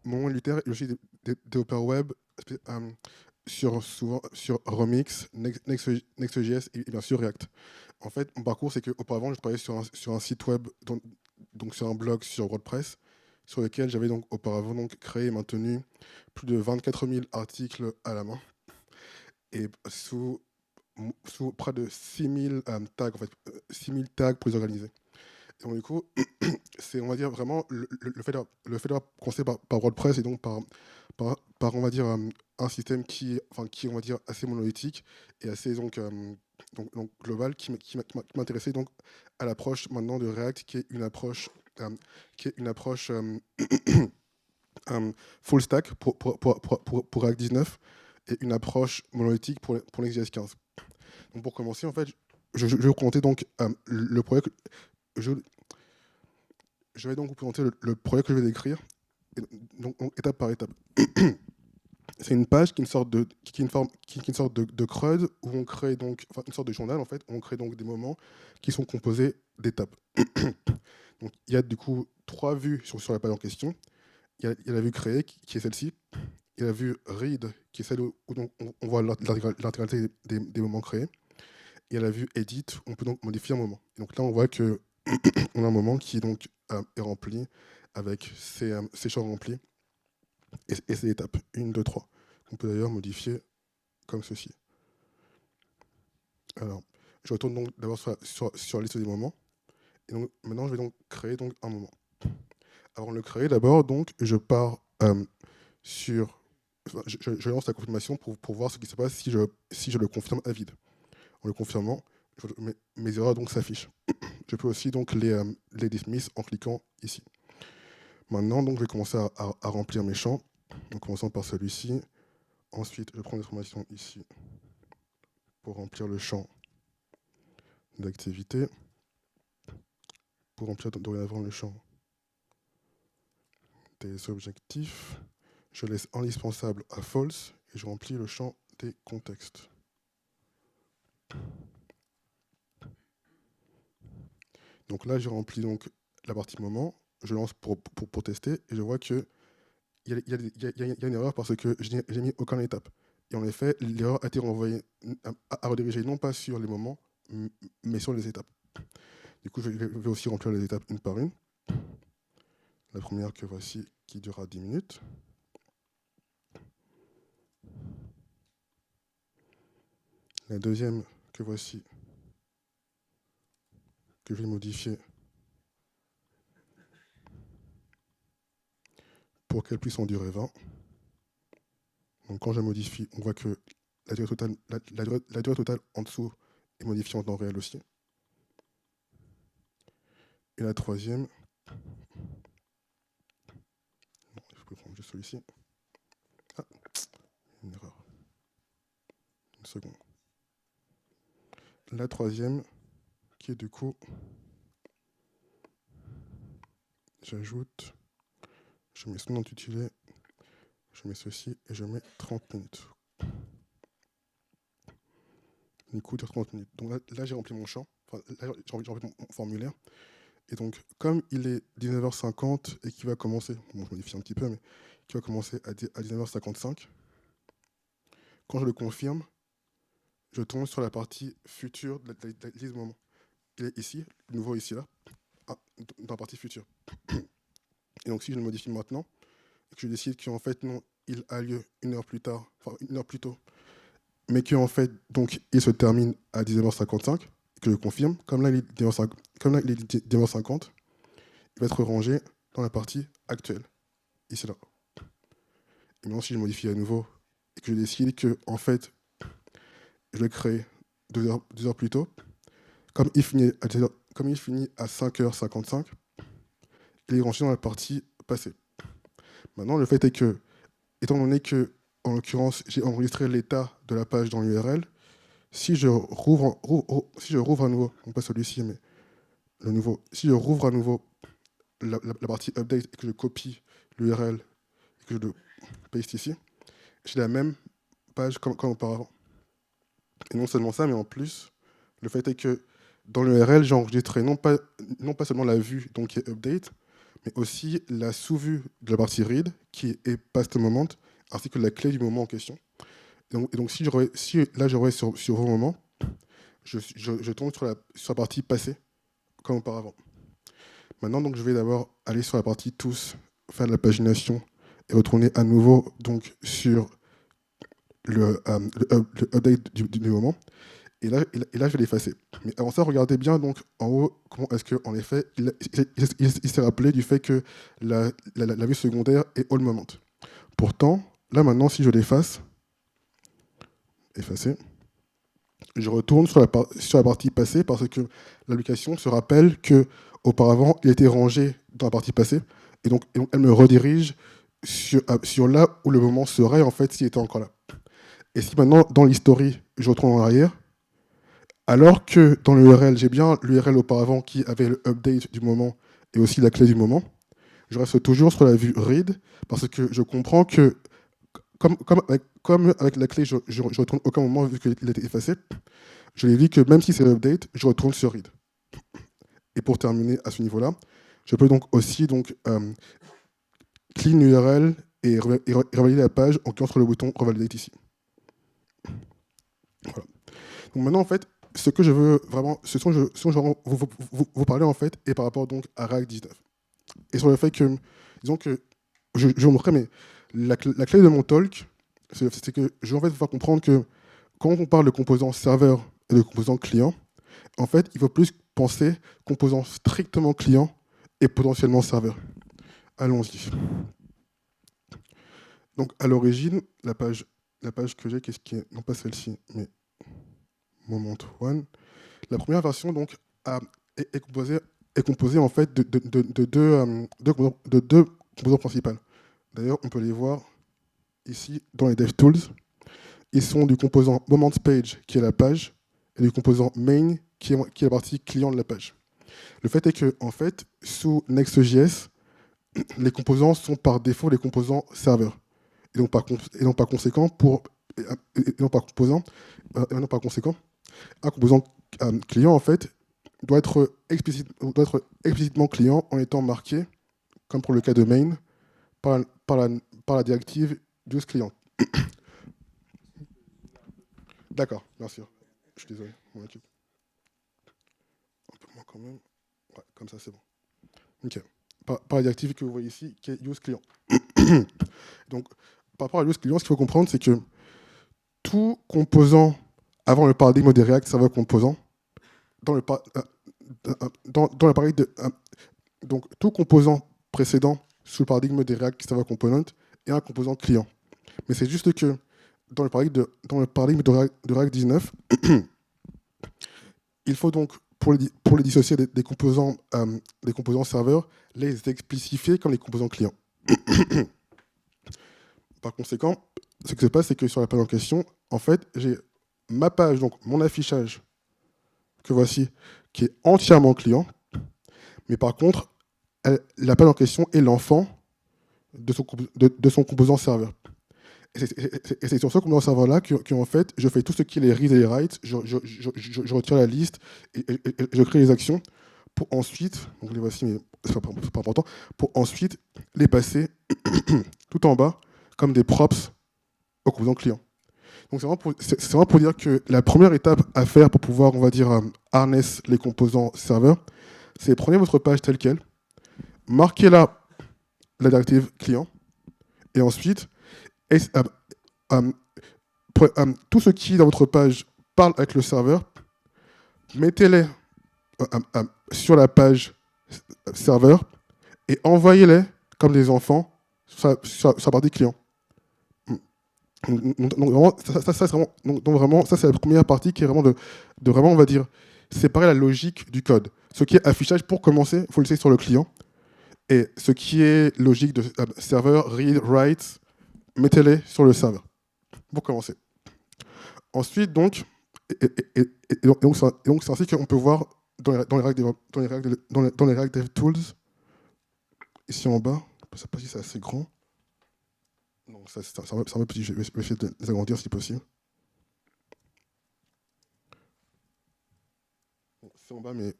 mon nom militaire est aussi développeur web souvent sur Remix, Next.js et bien sûr React. En fait, mon parcours, c'est qu'auparavant, je travaillais sur un site web, donc sur un blog sur WordPress, sur lequel j'avais donc auparavant donc créé et maintenu plus de 24 000 articles à la main et sous près de 6 000 tags, en fait, 6 000 tags pour les organiser. Et donc, du coup, c'est, on va dire, vraiment le fait d'avoir commencé par WordPress et donc par on va dire, un système qui est, on va dire, assez monolithique et assez donc global qui m'intéressait donc à l'approche maintenant de React qui est une approche full stack pour React 19 et une approche monolithique pour Next.js 15. Donc pour commencer, en fait, je vais vous présenter donc le projet je, je vais donc vous présenter le projet que je vais décrire, donc étape par étape. C'est une page qui est une sorte de CRUD où on crée donc, enfin une sorte de journal en fait, où on crée donc des moments qui sont composés d'étapes. Donc il y a du coup 3 vues sur la page en question. Il y a la vue créée qui est celle-ci. Il y a la vue read qui est celle où donc on voit l'intégralité des moments créés. Il y a la vue edit où on peut donc modifier un moment. Et donc là on voit que on a un moment qui donc est rempli avec ses champs remplis et ses étapes 1, 2, 3. On peut d'ailleurs modifier comme ceci. Alors, je retourne donc d'abord sur la liste des moments. Et donc, maintenant, je vais donc créer donc un moment. Avant de le créer, d'abord, donc, je pars sur... je lance la confirmation pour voir ce qui se passe si je le confirme à vide. En le confirmant, mes erreurs donc s'affichent. Je peux aussi donc les dismiss en cliquant ici. Maintenant, donc, je vais commencer à remplir mes champs, en commençant par celui-ci. Ensuite, je prends l'information ici pour remplir le champ d'activité, pour remplir dorénavant le champ des objectifs. Je laisse indispensable à false et je remplis le champ des contextes. Donc là, j'ai rempli donc la partie moment. Je lance pour tester et je vois qu'il y a une erreur parce que je n'ai mis aucune étape. Et en effet, l'erreur a été renvoyée à rediriger non pas sur les moments, mais sur les étapes. Du coup, je vais aussi remplir les étapes une par une. La première que voici, qui durera 10 minutes. La deuxième que voici, que je vais modifier pour qu'elle puisse en durer 20. Donc quand je modifie, on voit que la durée totale en dessous est modifiée en temps réel aussi. Et la troisième, je peux prendre juste celui-ci. Ah, une erreur. Une seconde. La troisième, qui est du coup, j'ajoute, je mets son intitulé, je mets ceci et je mets 30 minutes. Du coup, de 30 minutes. Donc là j'ai rempli mon champ, enfin, là j'ai rempli mon formulaire. Et donc, comme il est 19h50 et qu'il va commencer, bon, je modifie un petit peu, mais qui va commencer à 19h55, quand je le confirme, je tombe sur la partie future de la liste de moments. Il est ici, le nouveau ici, là, dans la partie future. Et donc, si je le modifie maintenant, et que je décide qu'en fait, non, il a lieu 1 heure plus tard, enfin 1 heure plus tôt, mais qu'en fait, donc, il se termine à 19h55, et que je confirme, comme là, il est 19h50, il va être rangé dans la partie actuelle, ici, là. Et maintenant, si je modifie à nouveau, et que je décide que, en fait, je le crée 2 heures plus tôt, comme il finit à 5h55, il est rangé dans la partie passée. Maintenant, le fait est que, étant donné que, en l'occurrence, j'ai enregistré l'état de la page dans l'URL, si je rouvre à nouveau, non pas celui-ci, mais le nouveau, si je rouvre à nouveau la partie update et que je copie l'URL et que je le paste ici, j'ai la même page comme auparavant. Et non seulement ça, mais en plus, le fait est que dans l'URL, j'ai enregistré non pas seulement la vue donc qui est update, mais aussi la sous-vue de la partie read, qui est past moment, ainsi que la clé du moment en question. Et donc si là je reviens sur vos moments, je tombe sur la partie passée, comme auparavant. Maintenant, donc, je vais d'abord aller sur la partie tous, faire de la pagination, et retourner à nouveau donc, sur le update du moment. Et là, je vais l'effacer. Mais avant ça, regardez bien donc en haut comment est-ce qu'en effet, il s'est rappelé du fait que la vue secondaire est all moment. Pourtant, là maintenant, si je l'efface, effacer, je retourne sur la partie passée parce que l'application se rappelle que auparavant, il était rangé dans la partie passée. Et donc elle me redirige sur là où le moment serait en fait s'il était encore là. Et si maintenant, dans l'history, je retourne en arrière, alors que dans l'URL, j'ai bien l'URL auparavant qui avait le update du moment et aussi la clé du moment, je reste toujours sur la vue read parce que je comprends que, comme avec la clé, je retourne aucun moment vu qu'il a été effacé, je l'ai dit que même si c'est l'update, je retourne sur read. Et pour terminer à ce niveau-là, je peux donc aussi clean l'URL et revalider la page en cliquant sur le bouton revalidate ici. Voilà. Donc maintenant, en fait, ce que je veux vraiment, ce dont je veux vous parler, en fait, est par rapport donc à React 19. Et sur le fait que, disons que, je vais vous montrer, mais la clé de mon talk, c'est que je vais en fait vous faire comprendre que quand on parle de composants serveur et de composants client, en fait, il faut plus penser composants strictement client et potentiellement serveur. Allons-y. Donc, à l'origine, la page que j'ai, qu'est-ce qui est, non pas celle-ci, mais Moment One. La première version donc est composée en fait de deux composants principaux. D'ailleurs, on peut les voir ici dans les DevTools. Ils sont du composant Moment Page qui est la page et du composant Main qui est la partie client de la page. Le fait est que en fait, sous Next.js, les composants sont par défaut les composants serveurs. Et donc par conséquent, un composant client en fait doit être explicitement client en étant marqué, comme pour le cas de main, par la directive use client. D'accord, bien sûr. Je suis désolé, mon équipe. Un peu moins quand même. Ouais, comme ça c'est bon. Ok. Par la directive que vous voyez ici, qui est use client. Donc, par rapport à use client, ce qu'il faut comprendre, c'est que tout composant, avant le paradigme des React Server Composants, dans l'appareil de... donc, tout composant précédent sous le paradigme des React Server Component est un composant client. Mais c'est juste que dans le paradigme de React 19, il faut donc, pour les dissocier des composants serveurs, les explicifier comme les composants clients. Par conséquent, ce qui se passe, c'est que sur la page en question, en fait, j'ai ma page, donc mon affichage, que voici, qui est entièrement client, mais par contre, la page en question est l'enfant de son composant serveur. Et c'est sur ce composant serveur-là que, en fait, je fais tout ce qui est les reads et les writes, je retire la liste et je crée les actions pour ensuite, donc les voici, mais c'est pas important, pour ensuite les passer tout en bas comme des props au composant client. Donc c'est vraiment pour dire que la première étape à faire pour pouvoir, on va dire, harness les composants serveurs, c'est prenez votre page telle qu'elle, marquez là la directive client, et ensuite, tout ce qui dans votre page parle avec le serveur, mettez-les sur la page serveur et envoyez-les comme des enfants sur la partie client. Donc vraiment, ça c'est la première partie qui est vraiment de vraiment, on va dire, séparer la logique du code. Ce qui est affichage, pour commencer, il faut le laisser sur le client. Et ce qui est logique de serveur, read, write, mettez-les sur le serveur, pour commencer. Ensuite, donc, donc c'est ainsi qu'on peut voir dans les React DevTools, ici en bas, je ne sais pas si c'est assez grand. Non, c'est un peu petit, je vais essayer de les agrandir si possible. C'est en bas, mais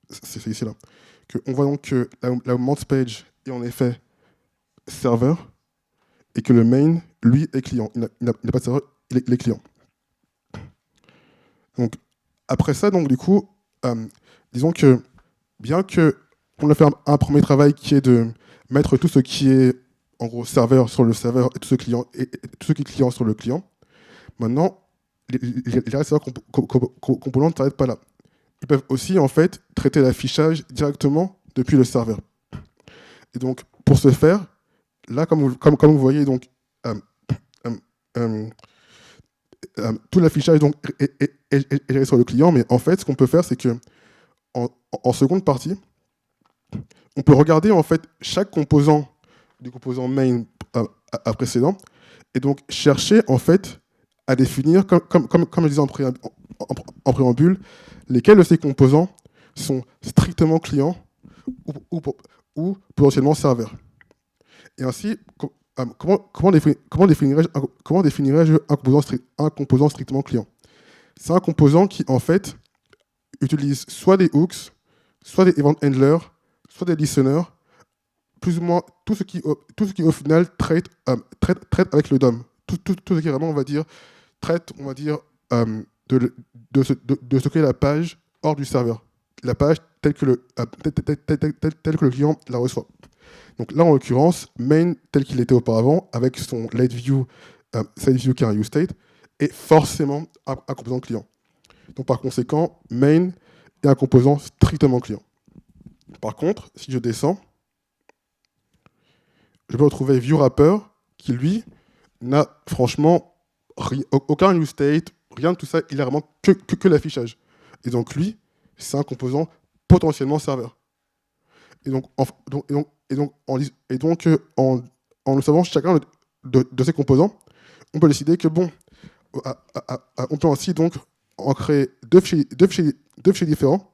c'est ici là. On voit donc que la moment page est en effet serveur et que le main, lui, est client. Il n'a pas de serveur, il est client. Donc, après ça, donc, du coup, disons que bien qu'on a fait un premier travail qui est de mettre tout ce qui est, en gros, serveur sur le serveur et tout ce qui est client sur le client, maintenant, les serveurs composants ne s'arrêtent pas là. Ils peuvent aussi, en fait, traiter l'affichage directement depuis le serveur. Et donc, pour ce faire, là, comme vous voyez, donc, tout l'affichage donc, est géré sur le client, mais en fait, ce qu'on peut faire, c'est que en seconde partie, on peut regarder en fait chaque composant du composant main précédent et donc chercher en fait à définir, comme je disais en préambule, lesquels de ces composants sont strictement clients ou potentiellement serveurs. Et ainsi, comment définirais-je un composant strictement client? C'est un composant qui, en fait, utilise soit des hooks, soit des event handlers, soit des listeners, plus ou moins tout ce qui au final, traite avec le DOM. Tout ce qui vraiment, on va dire, traite, on va dire, de ce qu'est la page hors du serveur. La page telle que le client la reçoit. Donc là, en l'occurrence, main tel qu'il était auparavant, avec son late view, side view qui est un useState, est forcément un composant client. Donc par conséquent, main est un composant strictement client. Par contre, si je descends, je peux retrouver viewWrapper qui, lui, n'a franchement aucun useState, rien de tout ça, il a vraiment que l'affichage. Et donc lui, c'est un composant potentiellement serveur. Et donc, en le savant chacun de ces composants, on peut décider que bon, on peut ainsi donc en créer deux fichiers différents,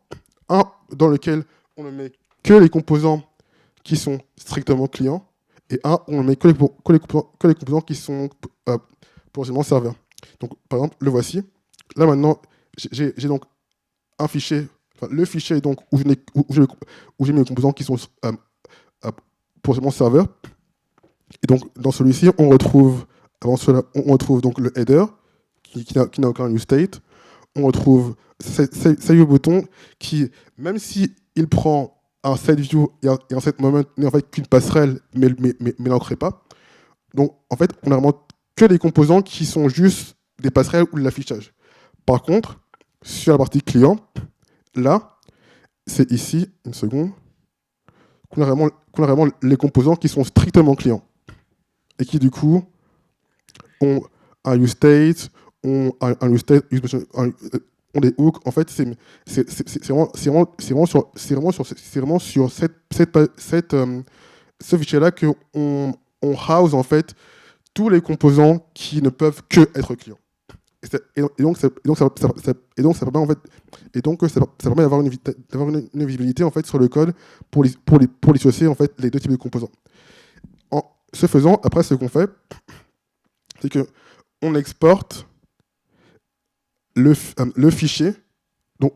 un dans lequel on ne met que les composants qui sont strictement clients, et un où on ne met que les composants qui sont potentiellement serveurs. Donc, par exemple, le voici. Là, maintenant, j'ai donc un fichier, enfin, le fichier donc, où j'ai mis les composants qui sont potentiellement serveurs. Et donc, dans celui-ci, on retrouve, avant cela, on retrouve donc le header, qui n'a aucun useState. On retrouve SideViewButton, qui, même s'il prend un SideView et un SetMoment, n'est en fait qu'une passerelle, mais n'en crée pas. Donc, en fait, on a vraiment que des composants qui sont juste des passerelles ou de l'affichage. Par contre, sur la partie client, là, c'est ici, une seconde, qu'on a vraiment les composants qui sont strictement clients. Et qui, du coup, ont un useState, ont des hooks. En fait, c'est vraiment sur ce fichier-là qu'on house, en fait, tous les composants qui ne peuvent que être clients. Et donc, ça permet, en fait, ça permet d'avoir une visibilité, en fait, sur le code pour dissocier, en fait, les deux types de composants. En ce faisant, après, ce qu'on fait, c'est qu'on exporte le fichier, donc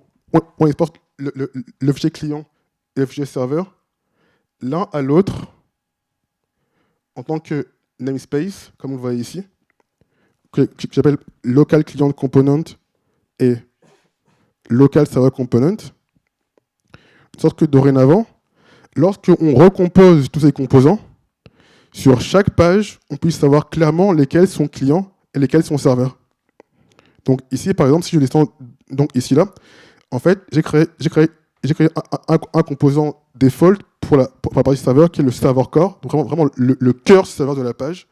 on exporte le fichier client et le fichier serveur l'un à l'autre en tant que namespace, comme vous le voyez ici, que j'appelle local client component et local server component, de sorte que dorénavant, lorsqu'on recompose tous ces composants, sur chaque page, on puisse savoir clairement lesquels sont clients et lesquels sont serveurs. Donc ici, par exemple, si je descends donc ici là, en fait, j'ai créé un composant default pour la partie serveur qui est le server core, donc vraiment le cœur serveur de la page,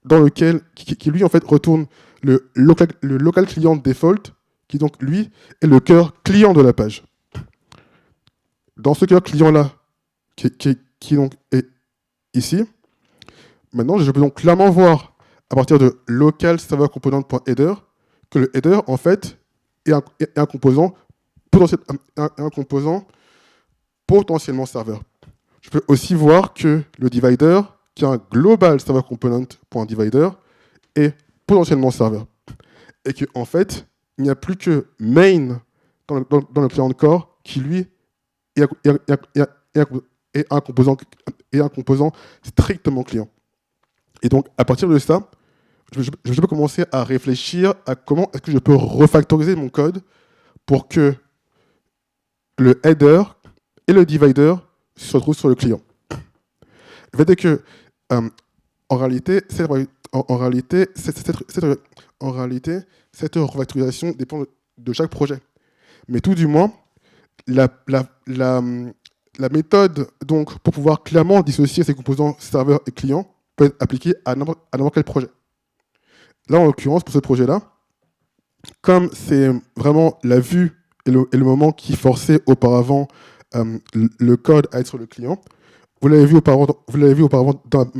dans lequel qui lui en fait retourne le local client default, qui donc lui est le cœur client de la page. Dans ce cœur client là, qui donc est ici, maintenant je peux donc clairement voir à partir de local server component.header que le header en fait est un composant potentiellement serveur. Je peux aussi voir que le divider, qui est un global server component.divider, est potentiellement serveur. Et qu'en fait, il n'y a plus que main dans le client core qui, lui, est et un composant strictement client. Et donc, à partir de ça, je peux commencer à réfléchir à comment est-ce que je peux refactoriser mon code pour que le header et le divider se retrouvent sur le client. Le fait est que, en réalité, cette refactorisation dépend de chaque projet. Mais tout du moins, la méthode donc, pour pouvoir clairement dissocier ces composants serveur et client peut être appliquée à n'importe quel projet. Là, en l'occurrence, pour ce projet-là, comme c'est vraiment la vue et le moment qui forçait auparavant le code à être sur le client, vous l'avez vu auparavant dans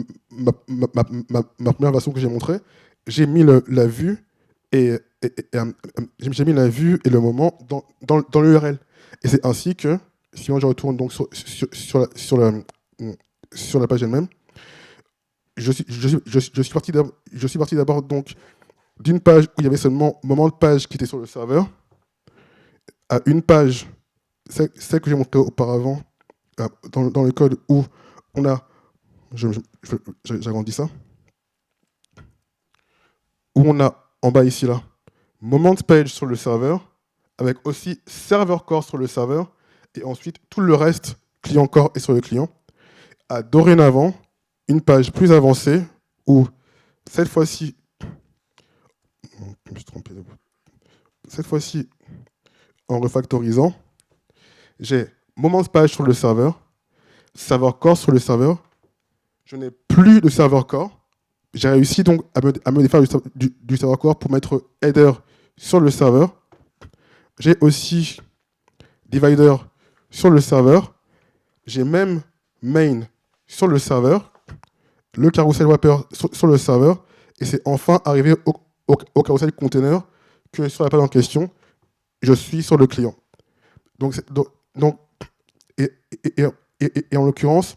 ma première version que j'ai montrée, j'ai mis la vue et le moment dans l'URL. Et c'est ainsi que, si moi je retourne donc sur la page elle-même, je suis parti d'abord donc d'une page où il y avait seulement moment de page qui était sur le serveur à une page, celle que j'ai montrée auparavant dans le code où on a, j'agrandis ça, où on a en bas ici là, moment de page sur le serveur avec aussi serveur core sur le serveur et ensuite tout le reste client core est sur le client. À dorénavant, une page plus avancée où cette fois-ci, en refactorisant, j'ai moment de page sur le serveur core sur le serveur. Je n'ai plus de serveur core. J'ai réussi donc à me défaire du serveur core pour mettre header sur le serveur. J'ai aussi divider sur le serveur. J'ai même main sur le serveur, le carousel wrapper sur le serveur, et c'est enfin arrivé au carousel container que sur la page en question, je suis sur le client. Et en l'occurrence,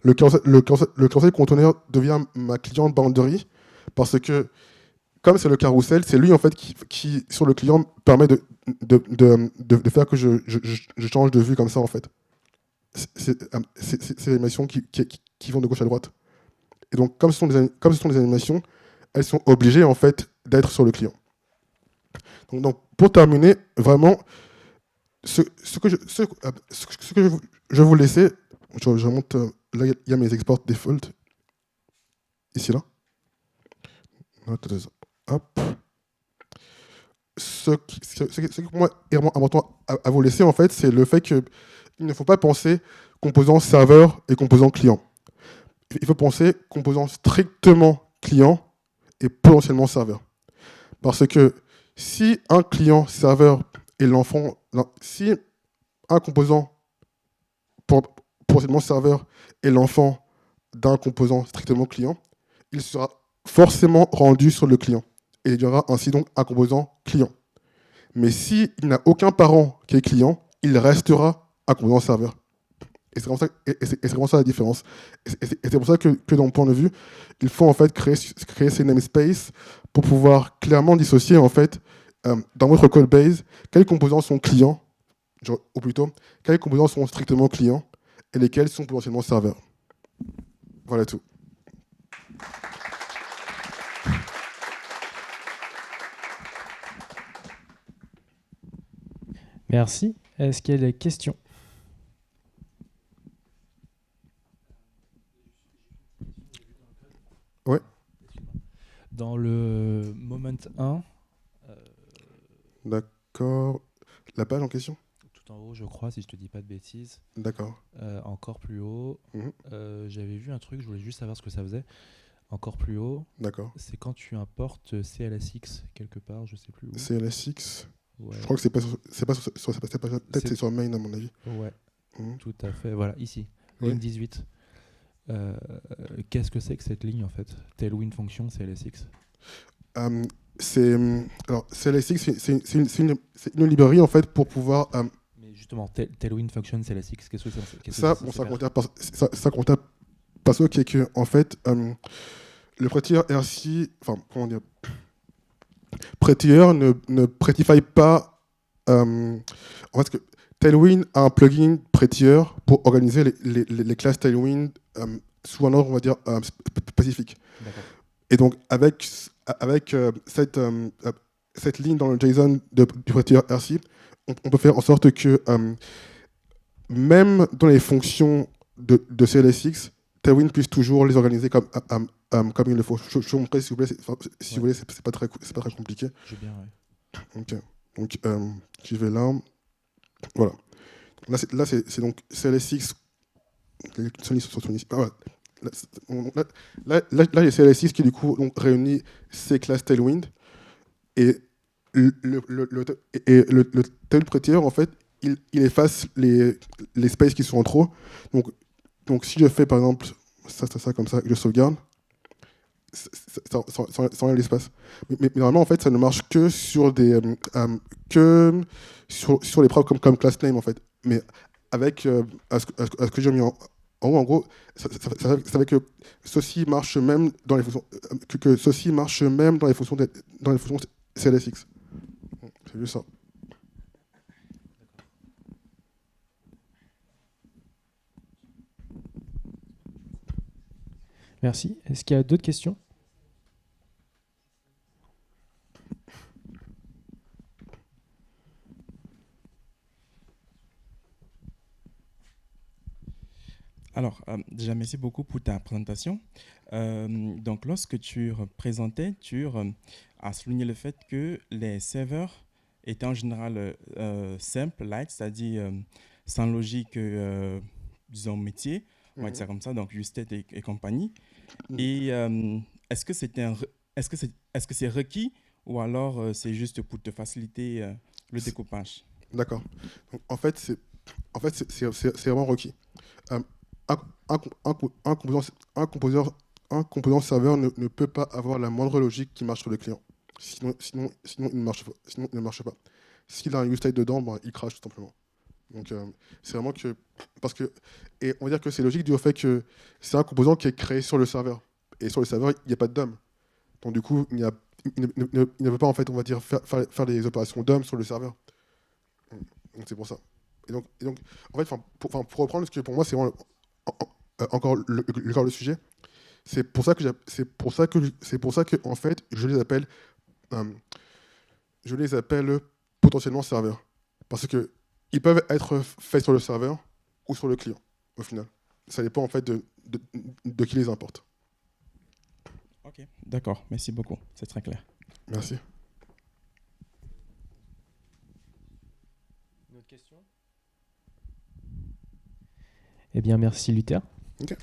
le carousel container devient ma client boundary parce que, comme c'est le carousel, c'est lui en fait qui sur le client, permet de faire que je change de vue comme ça en fait. C'est les animations qui vont de gauche à droite. Et donc, comme ce sont des animations, elles sont obligées en fait d'être sur le client. Donc pour terminer, vraiment, ce que je vous laisser, je remonte, là il y a mes exports default, ici là. Hop. Ce qui pour moi est vraiment important à vous laisser en fait, c'est le fait qu'il ne faut pas penser composant serveur et composant client. Il faut penser composant strictement client et potentiellement serveur. Parce que si un client serveur est l'enfant, si un composant potentiellement serveur est l'enfant d'un composant strictement client, il sera forcément rendu sur le client. Et il y aura ainsi donc un composant client. Mais s'il n'a aucun parent qui est client, il restera un composant serveur. Et c'est vraiment ça la différence. Et c'est pour ça que dans mon point de vue, il faut en fait créer ces namespaces pour pouvoir clairement dissocier en fait dans votre code base quels composants sont clients, ou plutôt quels composants sont strictement clients et lesquels sont potentiellement serveurs. Voilà tout. Merci. Est-ce qu'il y a des questions ? Ouais. Dans le moment 1... D'accord. La page en question ? Tout en haut, je crois, si je te dis pas de bêtises. D'accord. Encore plus haut. J'avais vu un truc, je voulais juste savoir ce que ça faisait. Encore plus haut. D'accord. C'est quand tu importes CLSX quelque part, je sais plus où. CLSX. Ouais. Je crois que c'est pas peut-être c'est sur main à mon avis. Ouais. Tout à fait. Voilà, ici. Ligne 18. Qu'est-ce que c'est que cette ligne en fait ? Tailwind function CLSX. Alors CLSX, c'est une librairie en fait pour pouvoir. Mais justement, Tailwind function CLSX, qu'est-ce que c'est ? Ça contient parce que en fait le prettier RC, enfin comment dire, prettier ne prettify pas. En fait, Tailwind a un plugin Prettier pour organiser les classes Tailwind sous un ordre, on va dire, spécifique. Et donc, avec cette ligne dans le JSON du Prettier RC, on peut faire en sorte que même dans les fonctions de CLSX, Tailwind puisse toujours les organiser comme il le faut. Je vous montrer, s'il vous plaît, si vous voulez, c'est pas très compliqué. Je veux bien, ouais. Ok. Donc, je vais là. Voilà. Là, c'est donc CLSX. Là, j'ai CLSX qui, du coup, donc, réunit ces classes Tailwind. Et le Tailwind Prettier, en fait, il efface les spaces qui sont en trop. Donc, si je fais, par exemple, ça comme ça, je sauvegarde, ça enlève l'espace. Mais normalement, en fait, ça ne marche que sur des sur les preuves comme class name, en fait. Mais avec à ce que j'ai mis en haut, en gros, ça fait que ceci marche même dans les fonctions que ceci marche même dans les fonctions CLSX. C'est juste ça. Merci. Est-ce qu'il y a d'autres questions? Alors, déjà, merci beaucoup pour ta présentation. Donc, lorsque tu représentais, tu as souligné le fait que les serveurs étaient en général simples, light, c'est-à-dire sans logique, disons, métier, on va dire ça comme ça, donc Justet et compagnie. Et est-ce que c'est requis ou alors c'est juste pour te faciliter le découpage? D'accord. En fait, c'est vraiment requis. Un composant serveur ne peut pas avoir la moindre logique qui marche sur le client. Sinon, il ne marche pas. S'il a un use state dedans, ben, il crache tout simplement. Donc, c'est vraiment que... Et on va dire que c'est logique du fait que c'est un composant qui est créé sur le serveur. Et sur le serveur, il n'y a pas de DOM. Donc, du coup, il ne peut pas, en fait, on va dire, faire des opérations DOM sur le serveur. Donc, c'est pour ça. Et donc en fait, pour reprendre, parce que pour moi, c'est vraiment encore le corps du sujet. C'est pour ça que en fait, je les appelle potentiellement serveurs, parce que ils peuvent être faits sur le serveur ou sur le client. Au final, ça dépend en fait de qui les importe. Ok, d'accord. Merci beaucoup. C'est très clair. Merci. Une autre question? Eh bien, merci Luther. Ok.